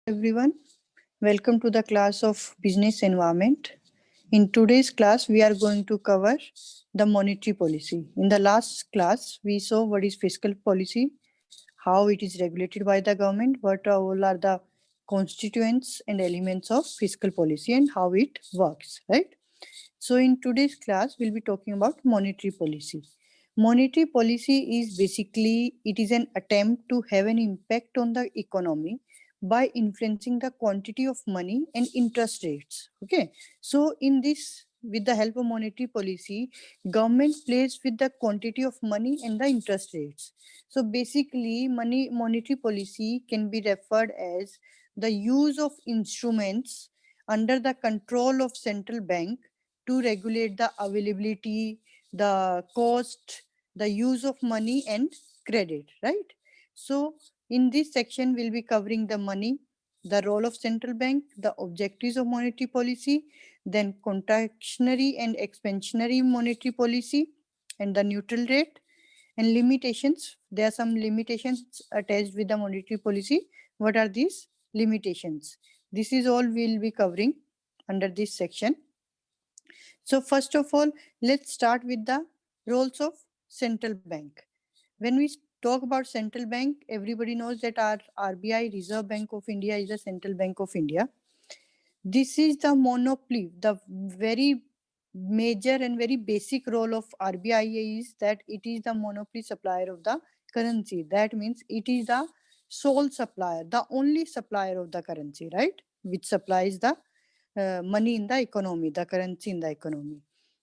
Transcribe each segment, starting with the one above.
everyone. Welcome to the class of Business Environment. In today's class, we are going to cover the monetary policy. In the last class, we saw what is fiscal policy, how it is regulated by the government, what all are the constituents and elements of fiscal policy and how it works, right? So in today's class, we'll be talking about monetary policy. Monetary policy is basically, it is an attempt to have an impact on the economy by influencing the quantity of money and interest rates. Okay, so in this, with the help of monetary policy, government plays with the quantity of money and the interest rates. So basically, monetary policy can be referred as the use of instruments under the control of central bank to regulate the availability, the cost, the use of money and credit, right? So in this section, we'll be covering the money, the role of central bank, the objectives of monetary policy, then contractionary and expansionary monetary policy, and the neutral rate, and limitations. There are some limitations attached with the monetary policy. What are these limitations? This is all we'll be covering under this section. So first of all, let's start with the roles of central bank. When we talk about central bank, everybody knows that our RBI, Reserve Bank of India, is the central bank of India. This is the monopoly. The very major and very basic role of RBI is that it is the monopoly supplier of the currency. That means it is the sole supplier, the only supplier of the currency, right? Which supplies the money in the economy, the currency in the economy.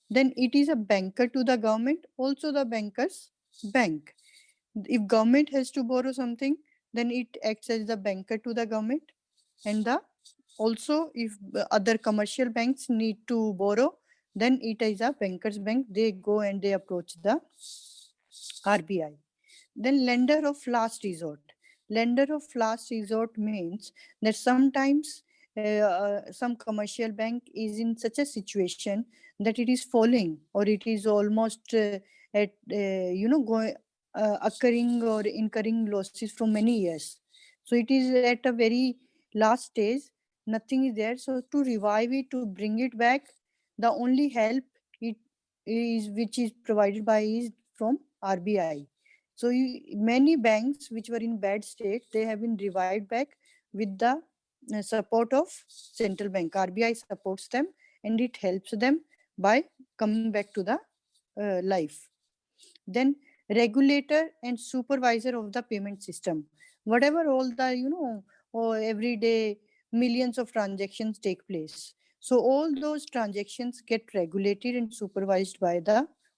Then it is a banker to the government, also the banker's bank. If government has to borrow something, then it acts as the banker to the government. And the also if other commercial banks need to borrow, then it is a banker's bank. They go and they approach the RBI. Then lender of last resort. Lender of last resort means that sometimes some commercial bank is in such a situation that it is falling or it is almost at occurring or incurring losses from many years. So it is at a very last stage, nothing is there. So to revive it, to bring it back, the only help it is which is provided by is from RBI. So many banks which were in bad state, they have been revived back with the support of central bank. RBI supports them and it helps them by coming back to the life. Then regulator and supervisor of the payment system. Whatever all the, every day millions of transactions take place. So all those transactions get regulated and supervised by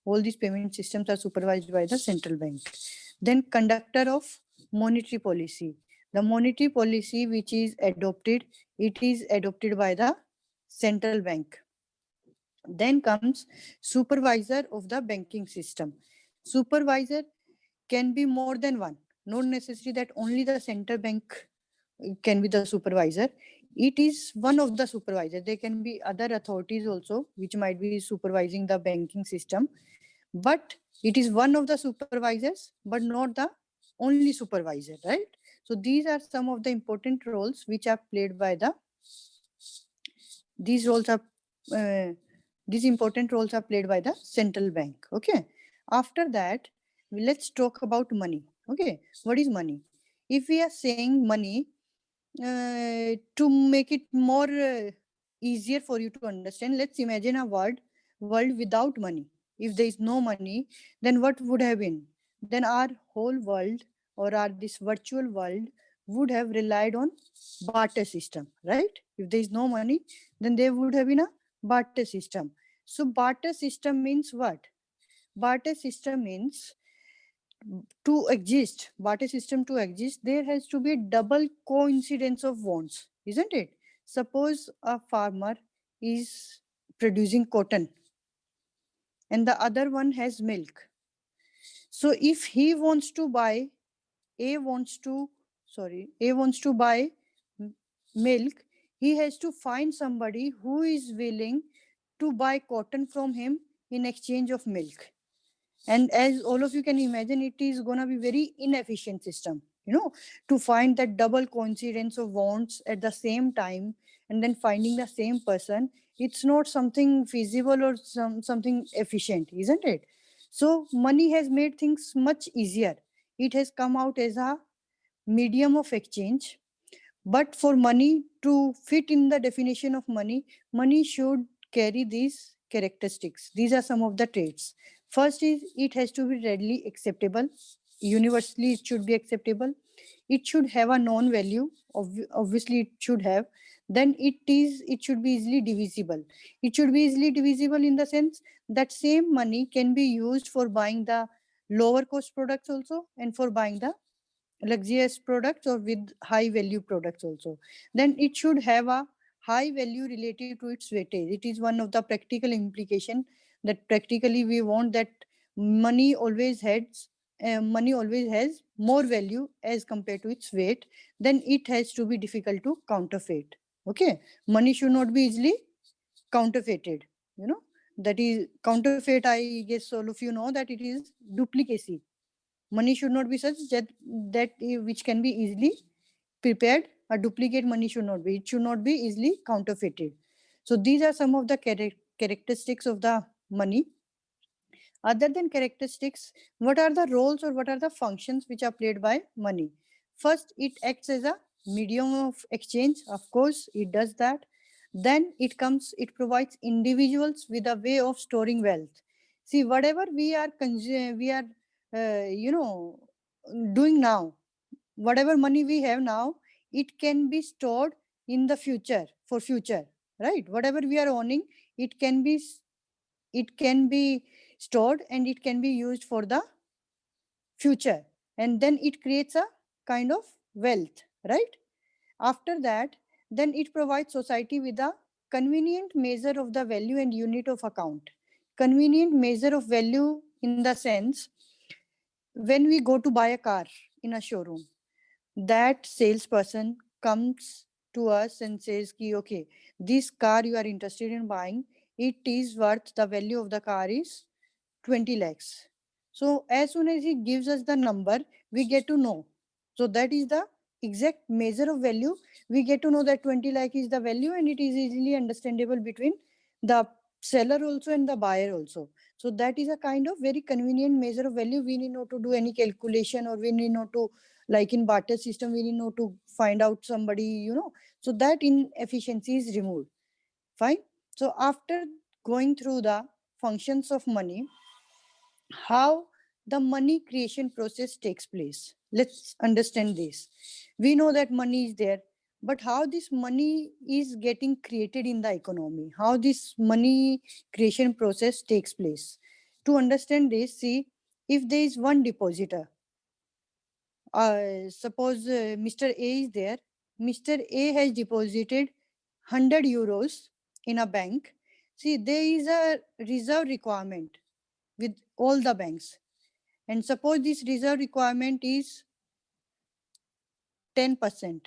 all these payment systems are supervised by the central bank. Then conductor of monetary policy. The monetary policy which is adopted, it is adopted by the central bank. Then comes supervisor of the banking system. Supervisor can be more than one, not necessary that only the central bank can be the supervisor. It is one of the supervisors. There can be other authorities also which might be supervising the banking system, but it is one of the supervisors, but not the only supervisor, right? So these are some of the important roles which are played by these important roles are played by the central bank. Okay, after that let's talk about money. Okay, what is money? If we are saying money, to make it more easier for you to understand, let's imagine a world without money. If there is no money, then what would have been? Then our whole world or our this virtual world would have relied on barter system, right? If there is no money, then there would have been a barter system. So barter system means what? Barter system means to exist, barter system to exist, there has to be a double coincidence of wants, isn't it? Suppose a farmer is producing cotton and the other one has milk. So if he wants to buy, A wants to buy milk, he has to find somebody who is willing to buy cotton from him in exchange of milk. And as all of you can imagine, it is going to be very inefficient system, to find that double coincidence of wants at the same time and then finding the same person, it's not something feasible or something efficient, isn't it? So money has made things much easier. It has come out as a medium of exchange. But for money to fit in the definition of money, money should carry these characteristics. These are some of the traits. First is it has to be readily acceptable. Universally, it should be acceptable. It should have a known value. Obviously, it should have. Then it should be easily divisible. It should be easily divisible in the sense that same money can be used for buying the lower cost products also and for buying the luxurious products or with high value products also. Then it should have a high value related to its weightage. It is one of the practical implication that practically we want that money always has more value as compared to its weight. Then it has to be difficult to counterfeit. Okay, money should not be easily counterfeited. That is counterfeit. I guess all of you know that it is duplicacy. Money should not be such that which can be easily prepared. A duplicate money should not be. It should not be easily counterfeited. So these are some of the characteristics of the money. Other than characteristics, what are the roles or what are the functions which are played by money? First, it acts as a medium of exchange. Of course, it does that. Then it provides individuals with a way of storing wealth. See, whatever we are doing now, whatever money we have now, it can be stored in the future for future, right? Whatever we are owning, it can be stored and it can be used for the future, and then it creates a kind of wealth, right? After that, then it provides society with a convenient measure of the value and unit of account. Convenient measure of value in the sense, when we go to buy a car in a showroom, that salesperson comes to us and says ki, okay, this car you are interested in buying, it is worth, the value of the car is 20 lakhs. So as soon as he gives us the number, we get to know. So that is the exact measure of value. We get to know that 20 lakh is the value, and it is easily understandable between the seller also and the buyer also. So that is a kind of very convenient measure of value. We need not to do any calculation, or we need not to, like in barter system, we need not to find out somebody. So that inefficiency is removed. Fine. So after going through the functions of money, how the money creation process takes place. Let's understand this. We know that money is there, but how this money is getting created in the economy, how this money creation process takes place. To understand this, see, if there is one depositor, suppose Mr. A is there, Mr. A has deposited 100 euros in a bank. See, there is a reserve requirement with all the banks. And suppose this reserve requirement is 10%.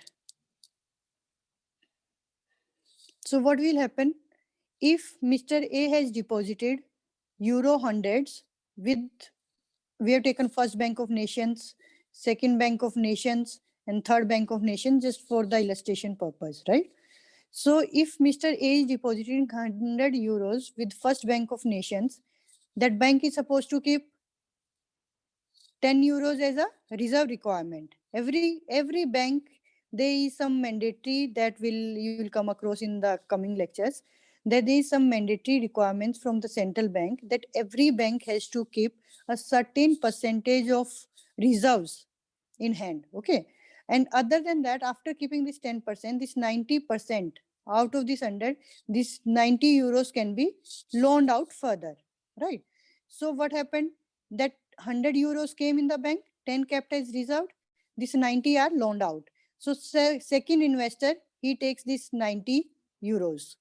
So what will happen if Mr. A has deposited euro hundreds with, we have taken first Bank of Nations, second Bank of Nations, and third Bank of Nations just for the illustration purpose, right? So if Mr. A is depositing 100 euros with first Bank of Nations, that bank is supposed to keep 10 euros as a reserve requirement. Every bank, there is some mandatory that you will come across in the coming lectures, that there is some mandatory requirements from the central bank that every bank has to keep a certain percentage of reserves in hand. Okay. And other than that, after keeping this 10%, this 90% out of this 100, this 90 euros can be loaned out further, right? So what happened? That 100 euros came in the bank, 10 kept as reserved, this 90 are loaned out. So second investor, he takes this 90 euros.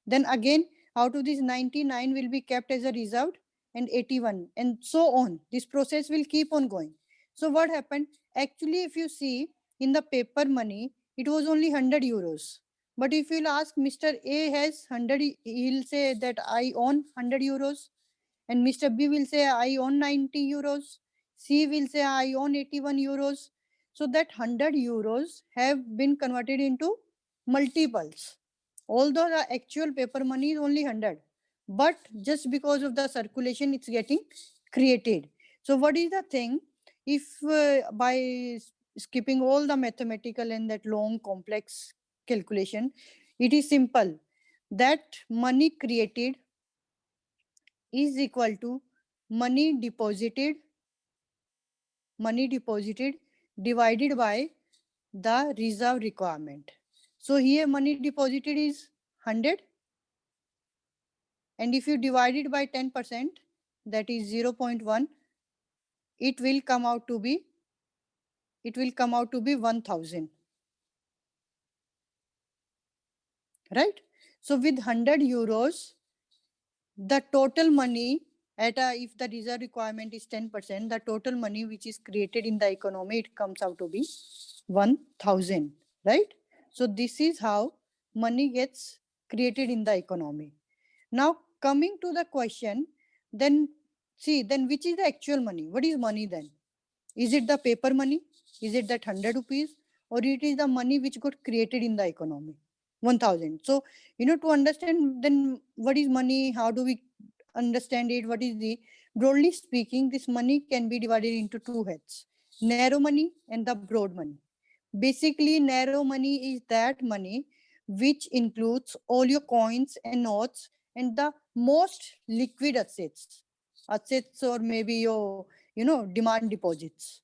Then again, out of this 99 will be kept as a reserved and 81 and so on. This process will keep on going. So what happened? Actually, if you see in the paper money, it was only 100 euros. But if you'll ask Mr. A has 100, he'll say that I own 100 euros. And Mr. B will say, I own 90 euros. C will say, I own 81 euros. So that 100 euros have been converted into multiples. Although the actual paper money is only 100, but just because of the circulation, it's getting created. So what is the thing? If by skipping all the mathematical and that long complex calculation, it is simple that money created is equal to money deposited divided by the reserve requirement. So here money deposited is 100, and if you divide it by 10%, that is 0.1, it will come out to be 1000, right? So with 100 euros, the total money if the reserve requirement is 10%, the total money which is created in the economy, it comes out to be 1000, right? So this is how money gets created in the economy. Now coming to the question, then which is the actual money? What is money then? Is it the paper money? Is it that 100 rupees? Or it is the money which got created in the economy? 1000. So, to understand then what is money, how do we understand it, what is the, broadly speaking, this money can be divided into two heads: narrow money and the broad money. Basically, narrow money is that money which includes all your coins and notes and the most liquid assets, or maybe your, demand deposits.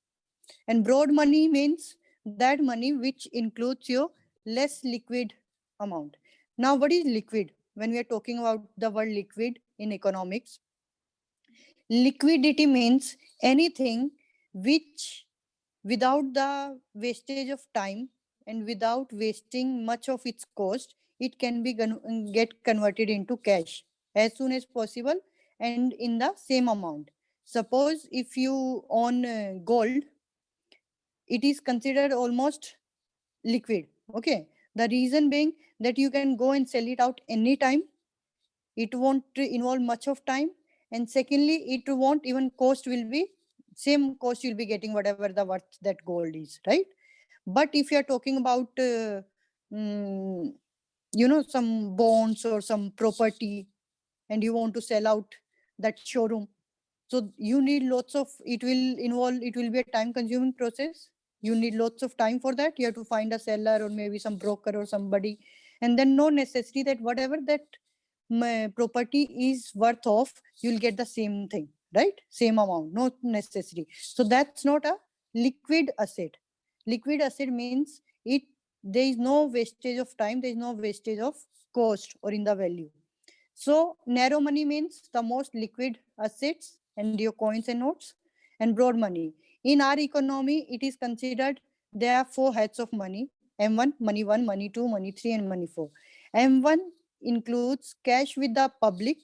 And broad money means that money which includes your less liquid amount. Now, what is liquid? When we are talking about the word liquid in economics, liquidity means anything which, without the wastage of time and without wasting much of its cost, it can be get converted into cash as soon as possible and in the same amount. Suppose if you own gold, it is considered almost liquid. Okay. The reason being that you can go and sell it out anytime. It won't involve much of time. And secondly, it won't even cost will be same cost you'll be getting whatever the worth that gold is, right? But if you're talking about, mm, some bonds or some property and you want to sell out that showroom, so you need lots of, it will be a time consuming process. You need lots of time for that. You have to find a seller or maybe some broker or somebody, and then no necessity that whatever that property is worth of, you'll get the same thing, right? Same amount, no necessary. So that's not a liquid asset. Liquid asset means there is no wastage of time, there is no wastage of cost or in the value. So narrow money means the most liquid assets and your coins and notes. And broad money, in our economy, it is considered there are four heads of money: M1, money 1, money 2, money 3, and money 4. M1 includes cash with the public,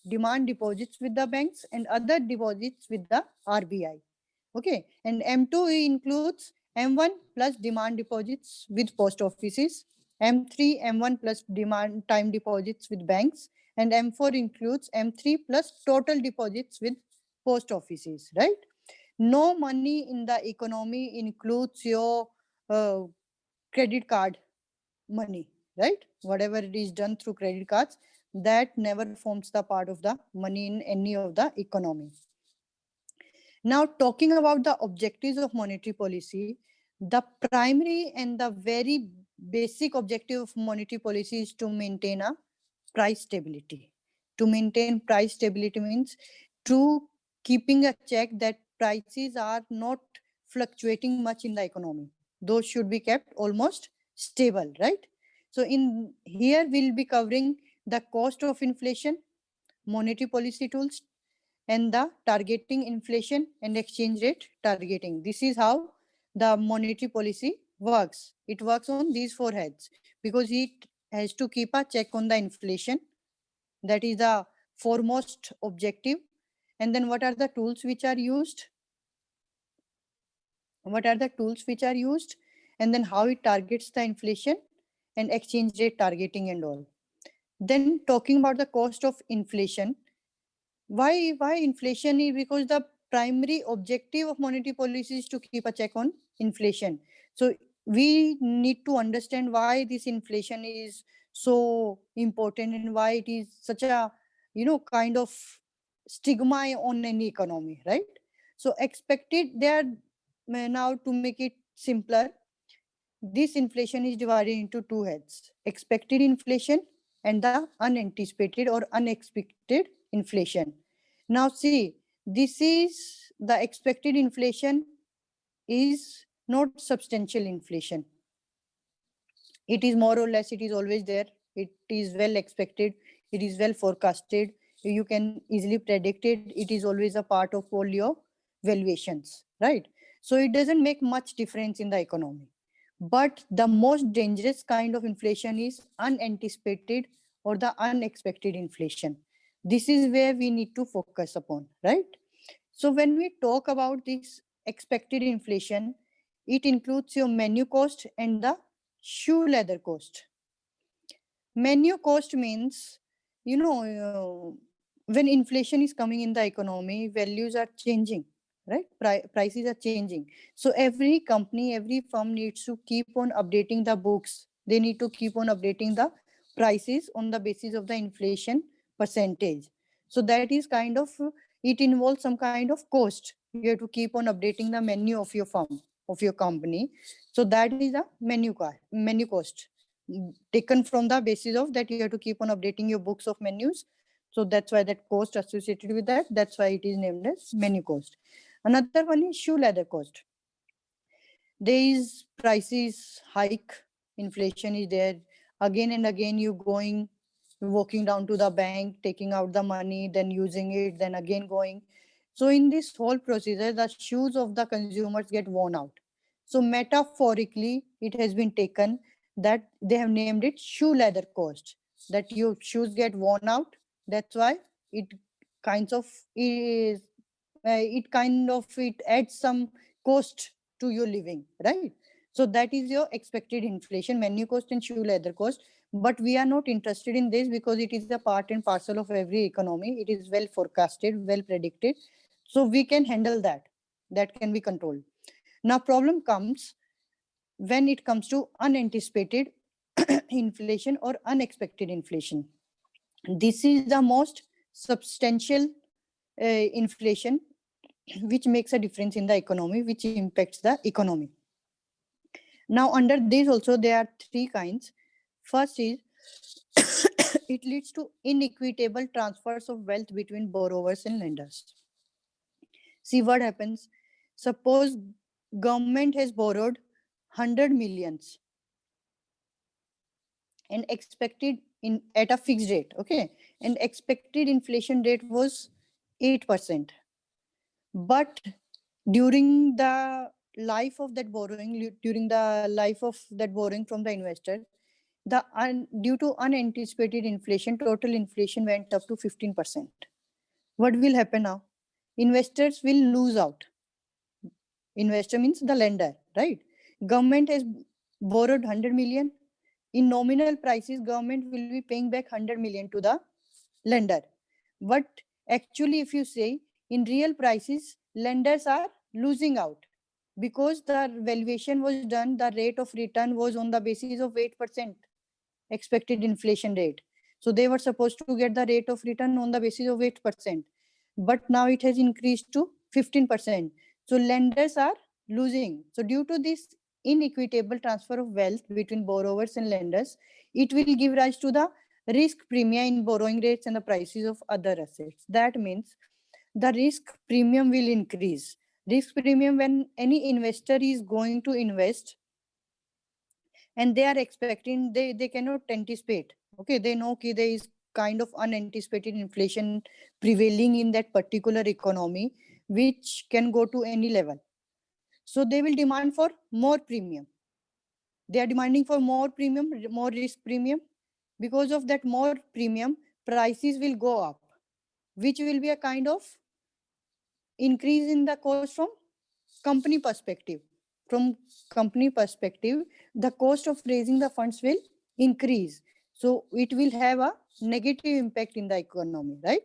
demand deposits with the banks, and other deposits with the RBI. Okay. And M2 includes M1 plus demand deposits with post offices, M3, M1 plus demand time deposits with banks, and M4 includes M3 plus total deposits with post offices, right? No money in the economy includes your credit card money, right? Whatever it is done through credit cards, that never forms the part of the money in any of the economy. Now, talking about the objectives of monetary policy, the primary and the very basic objective of monetary policy is to maintain a price stability. To maintain price stability means to keeping a check that prices are not fluctuating much in the economy. Those should be kept almost stable, right? So in here we'll be covering the cost of inflation, monetary policy tools, and the targeting inflation and exchange rate targeting. This is how the monetary policy works. It works on these four heads because it has to keep a check on the inflation. That is the foremost objective. And then what are the tools which are used? What are the tools which are used? And then how it targets the inflation and exchange rate targeting and all. Then talking about the cost of inflation. Why inflation is because the primary objective of monetary policy is to keep a check on inflation. So we need to understand why this inflation is so important and why it is such a, kind of stigma on any economy, right? So expected, now to make it simpler, this inflation is divided into two heads: expected inflation and the unanticipated or unexpected inflation. Now see, this is the expected inflation is not substantial inflation. It is more or less, it is always there. It is well expected. It is well forecasted. You can easily predict it. It is always a part of all your valuations, right? So it doesn't make much difference in the economy. But the most dangerous kind of inflation is unanticipated or the unexpected inflation. This is where we need to focus upon, right? So when we talk about this expected inflation, it includes your menu cost and the shoe leather cost. Menu cost means, when inflation is coming in the economy, values are changing, right? Prices are changing. So every company, every firm needs to keep on updating the books. They need to keep on updating the prices on the basis of the inflation percentage. So that is kind of, it involves some kind of cost. You have to keep on updating the menu of your firm, of your company. So that is a menu cost, taken from the basis of that you have to keep on updating your books of menus. So that's why that cost associated with that, that's why it is named as menu cost. Another one is shoe leather cost. There is prices hike, inflation is there. Again and again you going, walking down to the bank, taking out the money, then using it, then again going. So in this whole procedure, the shoes of the consumers get worn out. So metaphorically, it has been taken that they have named it shoe leather cost, that your shoes get worn out. That's why it kinds of is, it adds some cost to your living, right? So that is your expected inflation, menu cost and shoe leather cost. But we are not interested in this because it is a part and parcel of every economy. It is well forecasted, well predicted. So we can handle that. That can be controlled. Now problem comes when it comes to unanticipated inflation or unexpected inflation. This is the most substantial inflation which makes a difference in the economy, which impacts the economy. Now under this also there are three kinds. First is it leads to inequitable transfers of wealth between borrowers and lenders. See what happens. Suppose government has borrowed 100 millions and expected in at a fixed rate, okay, and expected inflation rate was 8%. But during the life of that borrowing, during the life of that borrowing from the investor, due to unanticipated inflation, total inflation went up to 15%. What will happen now? Investors will lose out. Investor means the lender, right? Government has borrowed 100 million. In nominal prices, government will be paying back 100 million to the lender. But actually, if you say in real prices, lenders are losing out because the valuation was done, the rate of return was on the basis of 8% expected inflation rate. So they were supposed to get the rate of return on the basis of 8%. But now it has increased to 15%. So lenders are losing. So due to this inequitable transfer of wealth between borrowers and lenders, it will give rise to the risk premium in borrowing rates and the prices of other assets. That means the risk premium will increase. Risk premium when any investor is going to invest and they are expecting, they cannot anticipate. Okay, they know that there is kind of unanticipated inflation prevailing in that particular economy, which can go to any level. So they will demand for more premium. They are demanding for more premium, more risk premium. Because of that more premium, prices will go up, which will be a kind of increase in the cost from company perspective. From company perspective, the cost of raising the funds will increase. So it will have a negative impact in the economy, right?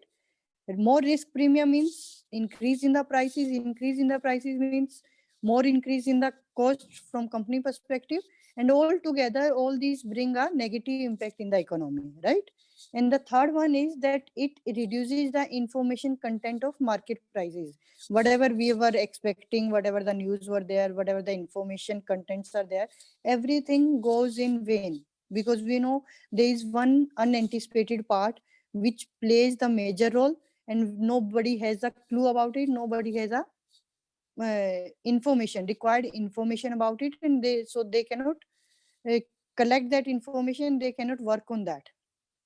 More risk premium means increase in the prices. Increase in the prices means more increase in the cost from company perspective, and all together, all these bring a negative impact in the economy, right? And the third one is that it reduces the information content of market prices. Whatever we were expecting, whatever the news were there, whatever the information contents are there, everything goes in vain, because we know there is one unanticipated part which plays the major role, and nobody has a clue about it. Nobody has a required information about it, and they cannot uh, collect that information. They cannot work on that,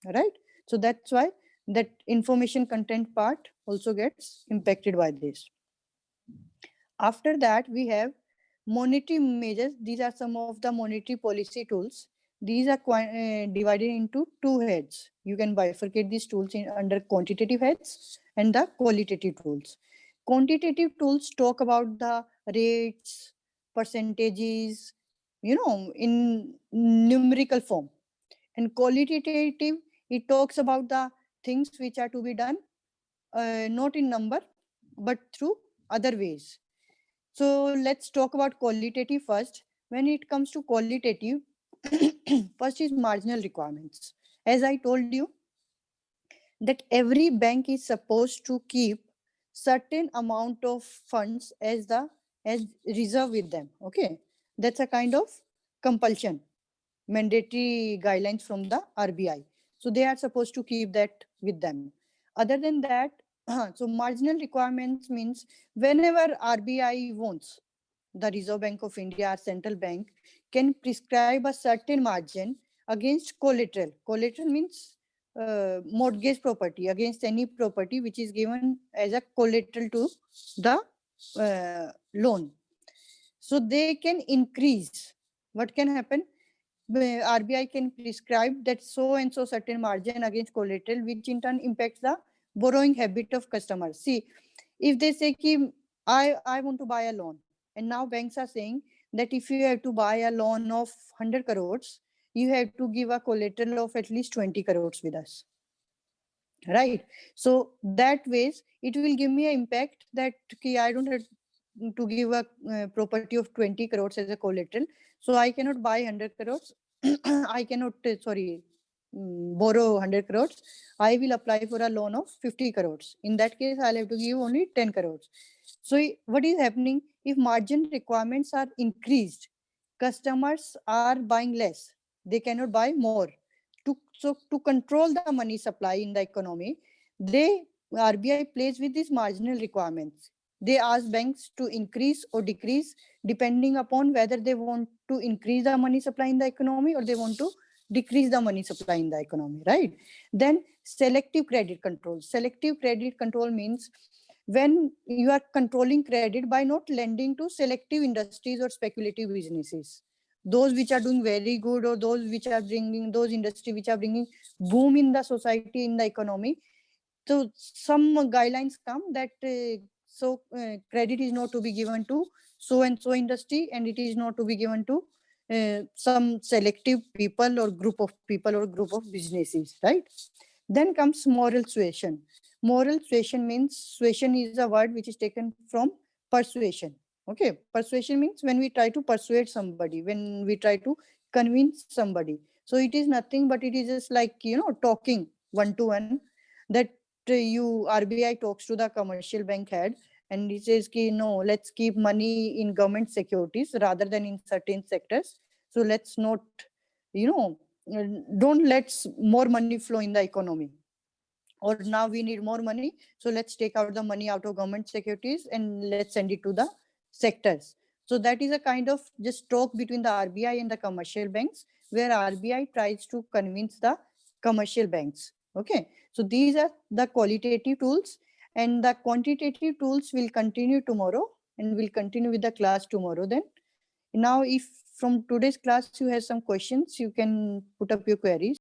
right? So that's why that information content part also gets impacted by this. After that, we have monetary measures. These are some of the monetary policy tools. These are divided into two heads. You can bifurcate these tools under quantitative heads and the qualitative tools. Quantitative tools talk about the rates, percentages, in numerical form. And qualitative, it talks about the things which are to be done, not in number, but through other ways. So let's talk about qualitative first. When it comes to qualitative, first is marginal requirements. As I told you, that every bank is supposed to keep certain amount of funds as reserve with them. Okay, that's a kind of compulsion, mandatory guidelines from the RBI. So they are supposed to keep that with them. Other than that, so marginal requirements means whenever RBI wants, the Reserve Bank of India or central bank can prescribe a certain margin against collateral. Collateral means mortgage property, against any property which is given as a collateral to the loan. So they can increase. What can happen? RBI can prescribe that so and so certain margin against collateral, which in turn impacts the borrowing habit of customers. See, if they say ki, I want to buy a loan, and now banks are saying that if you have to buy a loan of 100 crores, you have to give a collateral of at least 20 crores with us, right? So that ways it will give me an impact that ki, I don't have to give a property of 20 crores as a collateral, so I cannot buy 100 crores. I cannot borrow 100 crores. I will apply for a loan of 50 crores. In that case, I'll have to give only 10 crores. So what is happening? If margin requirements are increased, customers are buying less. They cannot buy more. To control the money supply in the economy, RBI plays with these marginal requirements. They ask banks to increase or decrease depending upon whether they want to increase the money supply in the economy or they want to decrease the money supply in the economy, right? Then selective credit control. Selective credit control means when you are controlling credit by not lending to selective industries or speculative businesses, those which are doing very good, or those industries which are bringing boom in the society, in the economy. So some guidelines come that credit is not to be given to so and so industry, and it is not to be given to some selective people or group of people or group of businesses, right? Then comes moral suasion. Moral suasion means, suasion is a word which is taken from persuasion. Okay, persuasion means when we try to persuade somebody, when we try to convince somebody. So it is nothing but it is just like, talking one to one, that RBI talks to the commercial bank head and he says ki, no, let's keep money in government securities rather than in certain sectors. So let's not, don't let more money flow in the economy. Or now we need more money, so let's take out the money out of government securities and let's send it to the sectors. So that is a kind of just talk between the RBI and the commercial banks, where RBI tries to convince the commercial banks. Okay, so these are the qualitative tools, and the quantitative tools will continue tomorrow, and we'll continue with the class tomorrow. Then now, if from today's class you have some questions, you can put up your queries.